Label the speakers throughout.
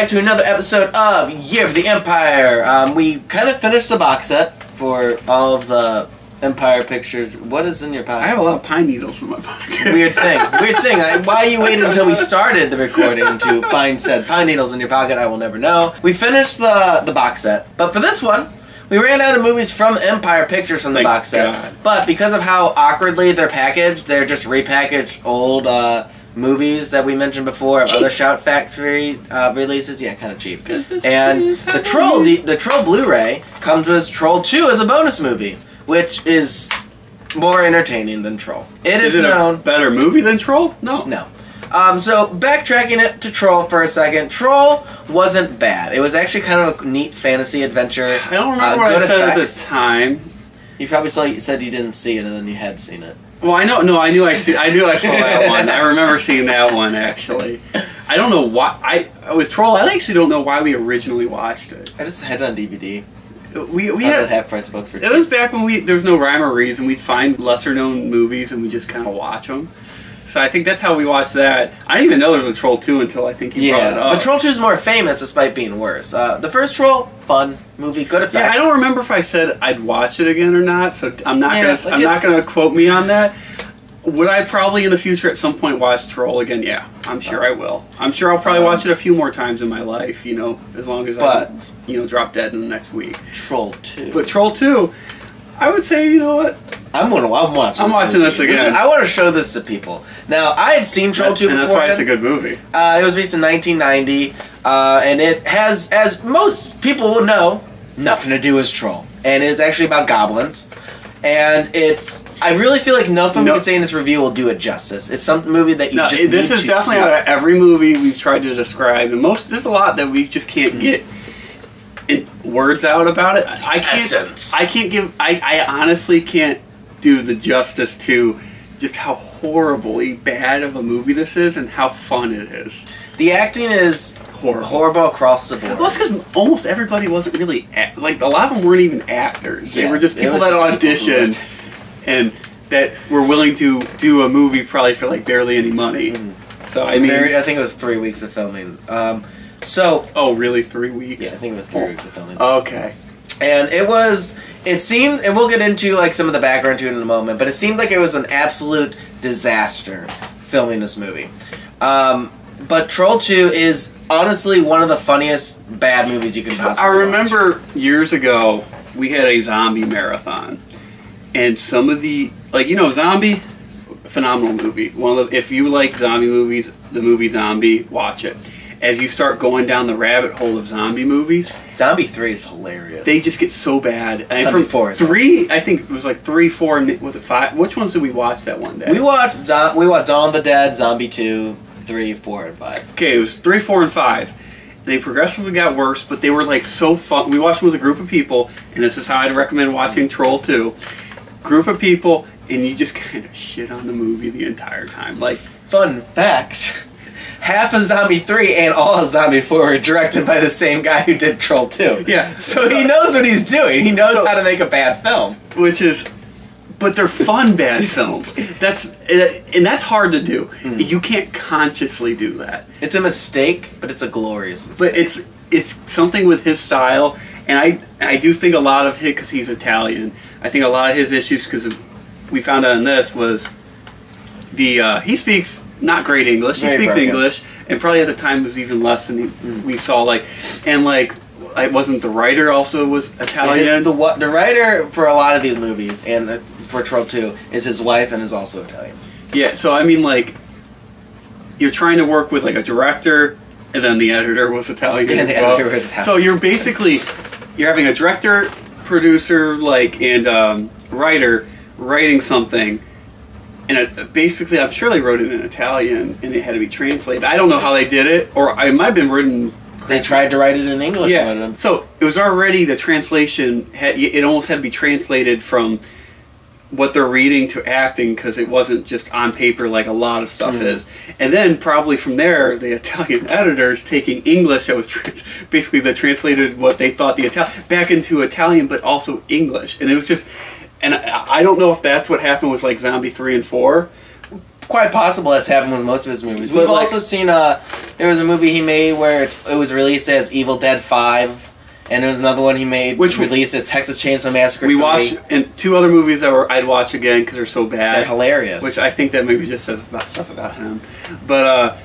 Speaker 1: back to another episode of Year of the Empire. We kind of finished the box set for all of the Empire Pictures. What is in your pocket?
Speaker 2: I have a lot of pine needles in my pocket.
Speaker 1: Weird thing. Why you waited until we started the recording to find said pine needles in your pocket, I will never know. We finished the box set, but for this one, we ran out of movies from Empire Pictures from the box set. God. But because of how awkwardly they're packaged, they're just repackaged old movies that we mentioned before of other Shout Factory releases. Yeah, kind of cheap. And the Troll Blu-ray comes with Troll 2 as a bonus movie, which is more entertaining than Troll.
Speaker 2: Is it a better movie than Troll? No.
Speaker 1: No. So, backtracking it to Troll for a second, Troll wasn't bad. It was actually kind of a neat fantasy adventure.
Speaker 2: I don't remember what I said at this time.
Speaker 1: You probably said you didn't see it, and then you had seen it.
Speaker 2: Well, I know. No, I knew I saw that one. I remember seeing that one, actually. I don't know why. With Troll, I actually don't know why we originally watched it.
Speaker 1: I just had it on DVD.
Speaker 2: We had
Speaker 1: half-price books for cheap.
Speaker 2: It was back when there was no rhyme or reason. We'd find lesser-known movies, and we just kind of watch them. So I think that's how we watched that. I didn't even know there was a Troll 2 until I think you brought it up.
Speaker 1: But Troll 2 is more famous despite being worse. The first Troll, fun movie, good effects.
Speaker 2: Yeah, I don't remember if I said I'd watch it again or not, so I'm not gonna quote me on that. Would I probably in the future at some point watch Troll again? Yeah, I'm sure I will. I'm sure I'll probably watch it a few more times in my life, you know, as long as I drop dead in the next week.
Speaker 1: Troll 2.
Speaker 2: But Troll 2, I would say, you know what?
Speaker 1: I'm watching
Speaker 2: this again.
Speaker 1: I want to show this to people. Now, I had seen Troll 2 before.
Speaker 2: And that's why it's a good movie.
Speaker 1: It was released in 1990, and it has, as most people will know, nothing to do with Troll. And it's actually about goblins. And I really feel like nothing we can say in this review will do it justice. It's some movie that you just need to see.
Speaker 2: This is definitely out of every movie we've tried to describe. And there's a lot that we just can't get words out about it. I honestly can't do the justice to just how horribly bad of a movie this is and how fun it is.
Speaker 1: The acting is horrible across the board.
Speaker 2: Well, it's because almost everybody wasn't really a lot of them weren't even actors. They were just people that auditioned and that were willing to do a movie probably for like barely any money. So I
Speaker 1: think it was 3 weeks of filming.
Speaker 2: Oh, really? 3 weeks?
Speaker 1: Yeah, I think it was 3 weeks of filming.
Speaker 2: Okay.
Speaker 1: And it seemed, and we'll get into like some of the background to it in a moment, but it seemed like it was an absolute disaster filming this movie. But Troll 2 is honestly one of the funniest bad movies you can possibly watch.
Speaker 2: I remember years ago, we had a zombie marathon. And some of the, Zombie, phenomenal movie. If you like zombie movies, the movie Zombie, watch it. As you start going down the rabbit hole of zombie movies,
Speaker 1: Zombie 3 is hilarious.
Speaker 2: They just get so bad.
Speaker 1: Zombie 4 is
Speaker 2: 3, I think it was like 3, 4, and was it 5? Which ones did we watch that one day?
Speaker 1: We watched Dawn of the Dead, Zombie 2, 3, 4, and 5.
Speaker 2: Okay, it was 3, 4, and 5. They progressively got worse, but they were like so fun. We watched them with a group of people, and this is how I'd recommend watching Troll 2. Group of people, and you just kind of shit on the movie the entire time. Like,
Speaker 1: fun fact. Half of Zombie 3 and all of Zombie 4 were directed by the same guy who did Troll 2.
Speaker 2: Yeah.
Speaker 1: So he knows what he's doing. He knows how to make a bad film.
Speaker 2: But they're fun bad films. That's hard to do. You can't consciously do that.
Speaker 1: It's a mistake, but it's a glorious mistake.
Speaker 2: But it's something with his style, and I do think a lot of it, because he's Italian, I think a lot of his issues, because we found out in this, was he speaks not great English. He speaks English, and probably at the time was even less than we saw. It wasn't the writer also was Italian.
Speaker 1: The writer for a lot of these movies and for Troll 2 is his wife and is also Italian.
Speaker 2: Yeah, so I mean, you're trying to work with a director, and then the editor was Italian.
Speaker 1: And the editor was Italian.
Speaker 2: So you're having a director, producer, and writer writing something. And basically, I'm sure they wrote it in Italian, and it had to be translated. I don't know how they did it, or it might have been written.
Speaker 1: They tried to write it in English.
Speaker 2: Yeah. So it was already the translation. It almost had to be translated from what they're reading to acting, because it wasn't just on paper like a lot of stuff is. And then probably from there, the Italian editors taking English that was basically that translated what they thought the Italian back into Italian, but also English, and it was just. And I don't know if that's what happened with Zombie 3 and 4.
Speaker 1: Quite possible that's happened with most of his movies. We've also seen There was a movie he made where it was released as Evil Dead 5. And there was another one he made, which released as Texas Chainsaw Massacre 3.
Speaker 2: We watched and 2 other movies that I'd watch again because they're so bad.
Speaker 1: They're hilarious.
Speaker 2: Which I think that maybe just says stuff about him. But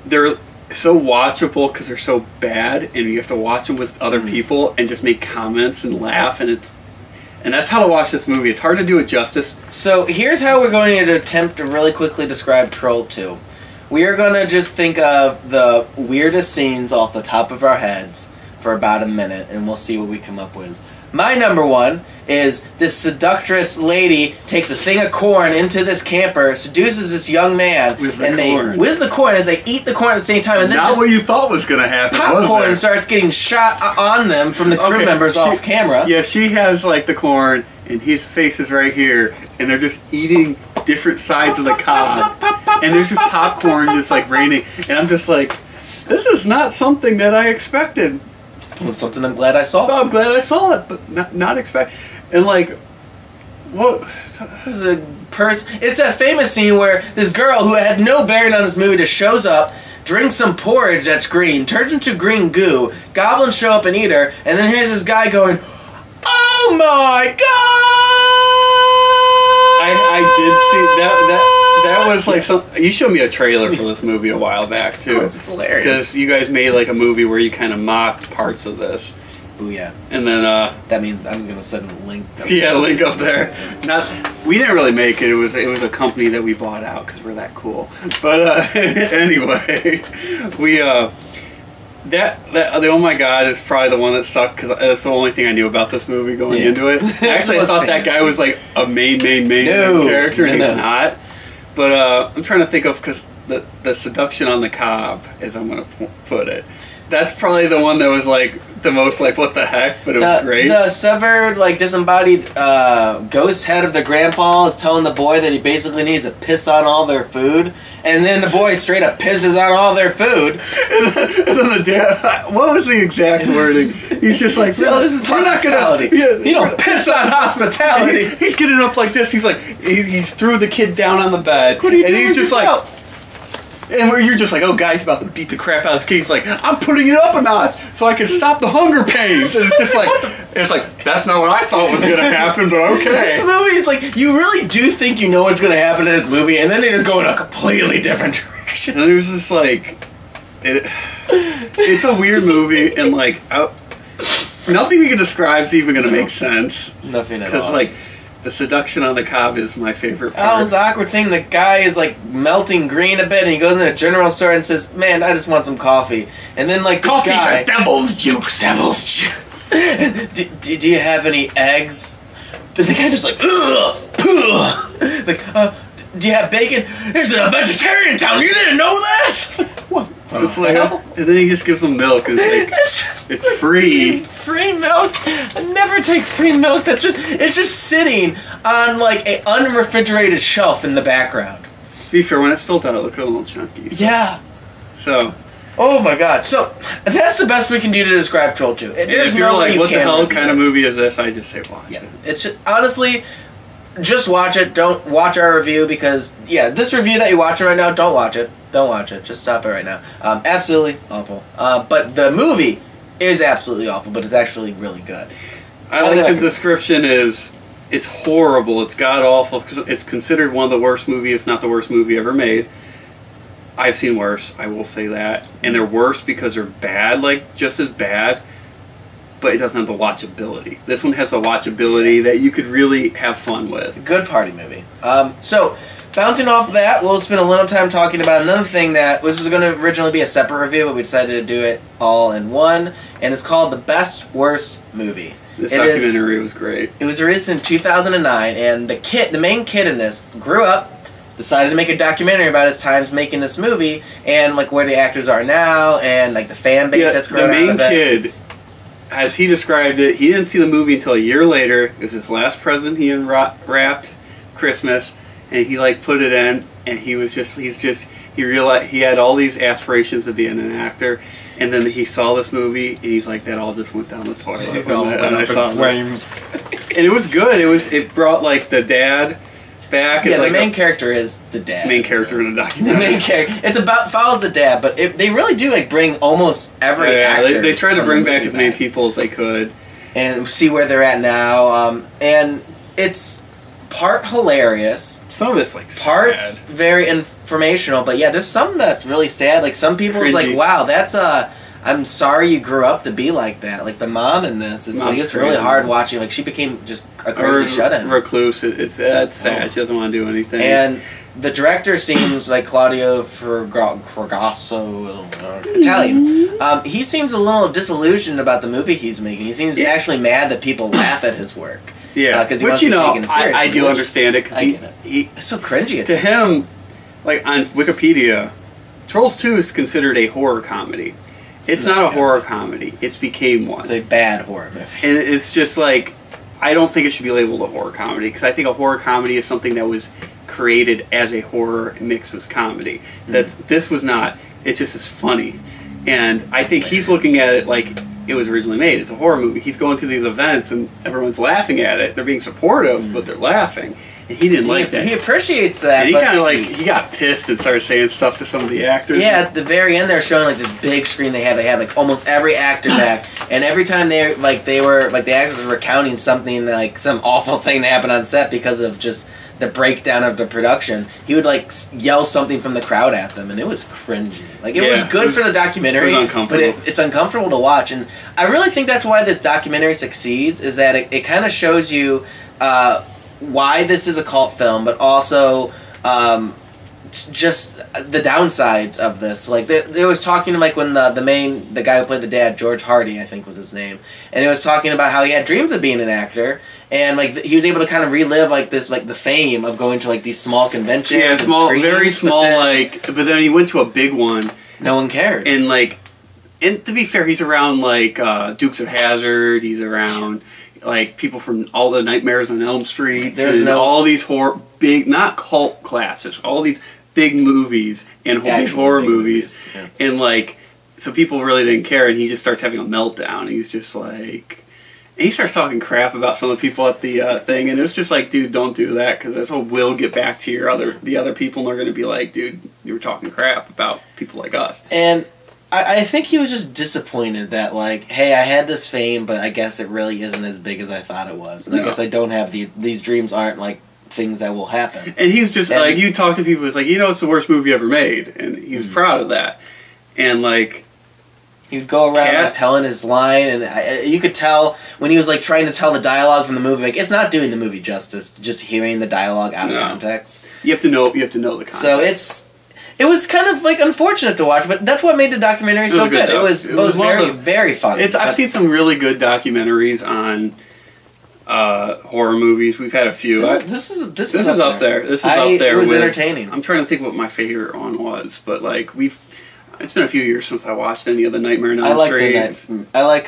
Speaker 2: they're so watchable because they're so bad, and you have to watch them with other people and just make comments and laugh, and that's how to watch this movie. It's hard to do it justice.
Speaker 1: So here's how we're going to attempt to really quickly describe Troll 2. We are going to just think of the weirdest scenes off the top of our heads for about a minute, and we'll see what we come up with. My number one is this seductress lady takes a thing of corn into this camper, seduces this young man, and they whiz the corn as they eat the corn at the same time. And then
Speaker 2: not what you thought was going to happen.
Speaker 1: Popcorn starts getting shot on them from the crew members off camera.
Speaker 2: Yeah, she has like the corn, and his face is right here, and they're just eating different sides of the cob, and there's just popcorn just like raining, and I'm just like, this is not something that I expected.
Speaker 1: It's something I'm glad I saw.
Speaker 2: No, I'm glad I saw it, but not expect. And like, what?
Speaker 1: It's that famous scene where this girl who had no bearing on this movie just shows up, drinks some porridge that's green, turns into green goo. Goblins show up and eat her, and then here's this guy going, "Oh my god!"
Speaker 2: I did see that. That was like you showed me a trailer for this movie a while back too.
Speaker 1: Of course, it's hilarious.
Speaker 2: Because you guys made like a movie where you kind of mocked parts of this.
Speaker 1: Booyah.
Speaker 2: And then
Speaker 1: that means I was gonna send a link.
Speaker 2: Link up there. We didn't really make it. It was a company that we bought out because we're that cool. But anyway, we that oh my god is probably the one that stuck because that's the only thing I knew about this movie going into it. Actually, I thought that guy was like a main character, and he's not. But I'm trying to think of, because the seduction on the cob, as I'm going to put it, that's probably the one that was like the most like what the heck, but it was great.
Speaker 1: The severed, like disembodied ghost head of the grandpa is telling the boy that he basically needs to piss on all their food, and then the boy straight up pisses on all their food.
Speaker 2: and then the dad, what was the exact wording? He's just like,
Speaker 1: so this is hospitality. You don't piss on hospitality.
Speaker 2: He's getting up like this. He's like, he's threw the kid down on the bed.
Speaker 1: What are you doing?
Speaker 2: And he's just like, and you're just like, oh, guy's about to beat the crap out of this kid. He's like, I'm putting it up a notch so I can stop the hunger pains. And it's just like, that's not what I thought was going to happen, but okay.
Speaker 1: This movie is like, you really do think you know what's going to happen in this movie, and then they just go in a completely different direction.
Speaker 2: And there's just like, it's a weird movie, and like, nothing we can describe is even going to make sense.
Speaker 1: Nothing at all.
Speaker 2: Because like, the seduction on the cob is my favorite part.
Speaker 1: Oh, it's the awkward thing. The guy is like melting green a bit, and he goes in a general store and says, "Man, I just want some coffee." And then like this
Speaker 2: coffee
Speaker 1: guy,
Speaker 2: for devil's juice.
Speaker 1: Devil's juice. do you have any eggs? And the guy just like, ugh, like, do you have bacon? This is a vegetarian town. You didn't know that? What?
Speaker 2: It's like, and then he just gives them milk. And it's like, it's free.
Speaker 1: Free milk? I never take free milk. It's just sitting on like an unrefrigerated shelf in the background.
Speaker 2: To be fair, when it's spilled out, it looks a little chunky. So.
Speaker 1: Yeah.
Speaker 2: So.
Speaker 1: Oh my god. So that's the best we can do to describe Troll 2.
Speaker 2: If you're like, what the hell kind of movie is this? I just say watch it.
Speaker 1: It's just, honestly, just watch it. Don't watch our review because this review that you're watching right now, don't watch it. Don't watch it. Just stop it right now. Absolutely awful. But the movie is absolutely awful, but it's actually really good.
Speaker 2: I like the description is, it's horrible. It's god-awful. It's considered one of the worst movie, if not the worst movie ever made. I've seen worse, I will say that. And they're worse because they're bad, like just as bad, but it doesn't have the watchability. This one has the watchability that you could really have fun with.
Speaker 1: Good party movie. So, bouncing off that, we'll spend a little time talking about another thing that was going to originally be a separate review, but we decided to do it all in one, and it's called The Best Worst Movie.
Speaker 2: This documentary was great.
Speaker 1: It was released in 2009, and the main kid in this grew up, decided to make a documentary about his times making this movie, and like where the actors are now, and like the fan base that's grown out of it.
Speaker 2: The main kid, as he described it, he didn't see the movie until a year later. It was his last present he unwrapped, Christmas. And he like put it in, and he realized he had all these aspirations of being an actor, and then he saw this movie, and he's like, that all just went down the toilet.
Speaker 1: It all went up in flames.
Speaker 2: And it was good. It brought like the dad back.
Speaker 1: Yeah,
Speaker 2: it's
Speaker 1: the
Speaker 2: like
Speaker 1: main character is the dad.
Speaker 2: main character in the
Speaker 1: The
Speaker 2: documentary.
Speaker 1: main character. It's about follows the dad, but they really do like bring almost every actor.
Speaker 2: They try to
Speaker 1: from
Speaker 2: bring
Speaker 1: the
Speaker 2: back
Speaker 1: movie
Speaker 2: as many people as they could.
Speaker 1: and see where they're at now. And it's part hilarious,
Speaker 2: Some of it's like
Speaker 1: part
Speaker 2: sad.
Speaker 1: very informational, but yeah, there's some that's really sad. Like some people it's like,
Speaker 2: Cringy.
Speaker 1: wow, that's I'm sorry you grew up to be like that. Like the mom in this, it's like
Speaker 2: Mom's
Speaker 1: it's really
Speaker 2: crazy.
Speaker 1: hard watching. Like she became just a crazy shut-in.
Speaker 2: Recluse. It's sad. She doesn't want to do anything.
Speaker 1: And the director seems like Claudio Fragasso, Italian. He seems a little disillusioned about the movie he's making. He seems actually mad that people laugh at his work.
Speaker 2: Yeah,
Speaker 1: because he
Speaker 2: which
Speaker 1: wants to be taken seriously.
Speaker 2: I do understand it because
Speaker 1: I get it.
Speaker 2: he
Speaker 1: It's so cringy.
Speaker 2: to him, like on Wikipedia, Trolls 2 is considered a horror comedy. It's not a horror comedy. It's became one.
Speaker 1: It's a bad horror movie.
Speaker 2: And it's just like, I don't think it should be labeled a horror comedy because I think a horror comedy is something that was created as a horror mixed with comedy. That this was not. It's just as funny, and I think he's looking at it like it was originally made. It's a horror movie. He's going to these events and everyone's laughing at it. They're being supportive, but they're laughing, and he didn't like that.
Speaker 1: He appreciates that.
Speaker 2: And he
Speaker 1: but
Speaker 2: kind of like he got pissed and started saying stuff to some of the actors.
Speaker 1: yeah, at the very end, they're showing like this big screen they had. They had like almost every actor back, and every time they were the actors were recounting something like some awful thing that happened on set because of just the breakdown of the production. He would like yell something from the crowd at them, and it was cringy. Like it was good for the documentary,
Speaker 2: it was uncomfortable.
Speaker 1: but it's uncomfortable to watch. And I really think that's why this documentary succeeds. Is that it kind of shows you why this is a cult film, but also just the downsides of this. Like they was talking like when the guy who played the dad, George Hardy, I think was his name, and he was talking about how he had dreams of being an actor, and like he was able to kind of relive like this, like the fame of going to like these small conventions.
Speaker 2: Yeah,
Speaker 1: and
Speaker 2: small,
Speaker 1: screenings,
Speaker 2: very small. But then he went to a big one.
Speaker 1: No one cared.
Speaker 2: And like, and to be fair, he's around like Dukes of Hazzard. He's around like people from all the Nightmares on Elm Street. And all these big, not cult classics, all these big movies and horror movies.
Speaker 1: Yeah.
Speaker 2: And like, so people really didn't care, and he just starts having a meltdown. He's just like, and he starts talking crap about some of the people at the thing, and it was just like, dude, don't do that, because that's what will get back to the other people, and they're going to be like, dude, you were talking crap about people like us.
Speaker 1: And I think he was just disappointed that, like, hey, I had this fame, but I guess it really isn't as big as I thought it was. And I guess I don't have these dreams aren't, like, things that will happen.
Speaker 2: And he's just, like, you talk to people, it's like, you know, it's the worst movie ever made. And he was proud of that. And, like...
Speaker 1: He'd go around like, telling his line, and you could tell when he was, like, trying to tell the dialogue from the movie, like, it's not doing the movie justice, just hearing the dialogue out of context.
Speaker 2: You have to know the context.
Speaker 1: So it was kind of like unfortunate to watch, but that's what made the documentary so good. It was very, very funny.
Speaker 2: I've seen some really good documentaries on horror movies. We've had a few.
Speaker 1: This is up
Speaker 2: there. This is up there.
Speaker 1: It was entertaining.
Speaker 2: I'm trying to think what my favorite one was, but like it's been a few years since I watched any of the Nightmare on Elm Street.
Speaker 1: I like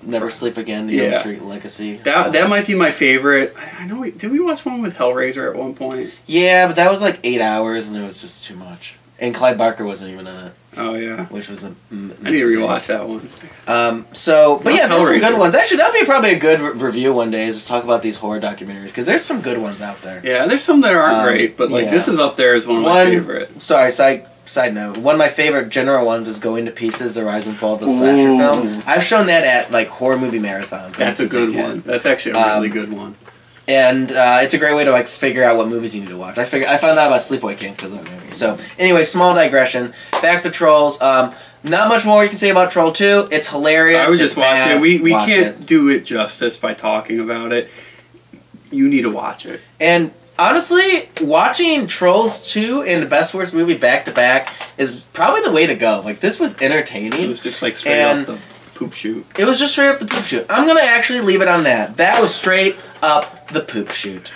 Speaker 1: Never Sleep Again, the Elm Street Legacy.
Speaker 2: That might be my favorite. I know. Did we watch one with Hellraiser at one point?
Speaker 1: Yeah, but that was like 8 hours, and it was just too much. And Clyde Barker wasn't even in it.
Speaker 2: Oh yeah,
Speaker 1: which was
Speaker 2: I need to rewatch that one.
Speaker 1: But yeah, there's some good ones. Actually, that'd be probably a good review one day. Is to talk about these horror documentaries because there's some good ones out there.
Speaker 2: Yeah, there's some that aren't great, but like this is up there as one of my favorite.
Speaker 1: Sorry, side note. One of my favorite general ones is Going to Pieces: The Rise and Fall of the Slasher Film. I've shown that at like horror movie marathons.
Speaker 2: That's a good one. That's actually a really good one.
Speaker 1: And it's a great way to like figure out what movies you need to watch. I found out about Sleepaway Camp because of that movie. So anyway, small digression. Back to Trolls. Not much more you can say about Troll 2. It's hilarious.
Speaker 2: I would just watch it. We can't do it justice by talking about it. You need to watch it.
Speaker 1: And honestly, watching Trolls 2 and the Best Worst movie back to back is probably the way to go. Like this was entertaining.
Speaker 2: It was just like straight up the poop shoot.
Speaker 1: It was just straight up the poop shoot. I'm gonna actually leave it on that. That was straight up the poop shoot.